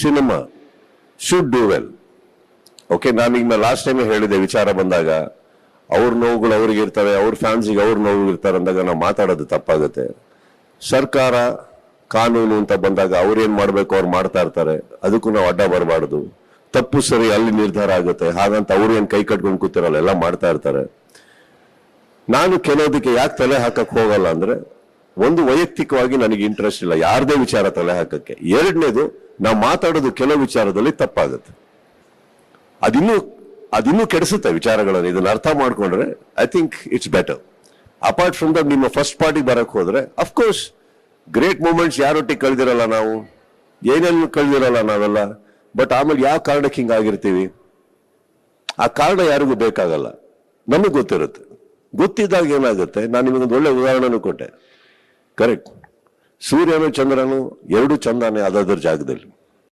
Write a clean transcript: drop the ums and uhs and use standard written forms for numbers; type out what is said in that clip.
Cinema should do well. Okay, ನಾನೀಗ last time ಹೇಳಿದೆ, ವಿಚಾರ ಬಂದಾಗ ಅವ್ರ ನೋವುಗಳು ಅವ್ರಿಗೆ ಇರ್ತವೆ, ಅವ್ರ ಫ್ಯಾನ್ಸಿಗೆ ಅವ್ರ ನೋವು ಇರ್ತಾರೆ ಅಂದಾಗ ನಾವು ಮಾತಾಡೋದು ತಪ್ಪಾಗುತ್ತೆ. ಸರ್ಕಾರ ಕಾನೂನು ಅಂತ ಬಂದಾಗ ಅವ್ರೇನ್ ಮಾಡ್ಬೇಕು ಅವ್ರು ಮಾಡ್ತಾ ಇರ್ತಾರೆ, ಅದಕ್ಕೂ ನಾವು ಅಡ್ಡ ಬರಬಾರ್ದು. ತಪ್ಪು ಸರಿ ಅಲ್ಲಿ ನಿರ್ಧಾರ ಆಗುತ್ತೆ, ಹಾಗಂತ ಅವ್ರು ಏನ್ ಕೈ ಕಟ್ಕೊಂಡು ಕೂತಿರಲ್ಲ, ಎಲ್ಲ ಮಾಡ್ತಾ ಇರ್ತಾರೆ. ನಾನು ಕೆಲವದಕ್ಕೆ ಯಾಕೆ ತಲೆ ಹಾಕಕ್ ಹೋಗಲ್ಲ ಅಂದ್ರೆ, ಒಂದು ವೈಯಕ್ತಿಕವಾಗಿ ನನಗೆ ಇಂಟ್ರೆಸ್ಟ್ ಇಲ್ಲ ಯಾರದೇ ವಿಚಾರ ತಲೆ ಹಾಕಕ್ಕೆ. ಎರಡನೇದು, ನಾವು ಮಾತಾಡೋದು ಕೆಲವು ವಿಚಾರದಲ್ಲಿ ತಪ್ಪಾಗುತ್ತೆ, ಅದಿನ್ನೂ ಕೆಡಿಸುತ್ತೆ ವಿಚಾರಗಳನ್ನು. ಇದನ್ನ ಅರ್ಥ ಮಾಡ್ಕೊಂಡ್ರೆ I think it's better. Apart from that, ನಿಮ್ಮ ಫಸ್ಟ್ ಪಾರ್ಟಿ ಬರಕ್ ಹೋದ್ರೆ ಅಫ್ಕೋರ್ಸ್ ಗ್ರೇಟ್ ಮೂಮೆಂಟ್ಸ್ ಯಾರೊಟ್ಟಿಗೆ ಕಳೆದಿರಲ್ಲ, ನಾವು ಏನೇನು ಕಳೆದಿರಲ್ಲ ನಾವೆಲ್ಲ. ಬಟ್ ಆಮೇಲೆ ಯಾವ ಕಾರಣಕ್ಕೆ ಹಿಂಗಾಗಿರ್ತೀವಿ, ಆ ಕಾರಣ ಯಾರಿಗೂ ಬೇಕಾಗಲ್ಲ, ನಮಗ್ ಗೊತ್ತಿರುತ್ತೆ. ಗೊತ್ತಿದ್ದಾಗ ಏನಾಗುತ್ತೆ, ನಾನು ನಿಮಗೊಂದು ಒಳ್ಳೆ ಉದಾಹರಣೆನೂ ಕೊಟ್ಟೆ. ಕರೆಕ್ಟ್, ಸೂರ್ಯನು ಚಂದ್ರನು ಎರಡು ಚಂದಾನೆ ಅದಾದ್ರ ಜಾಗದಲ್ಲಿ.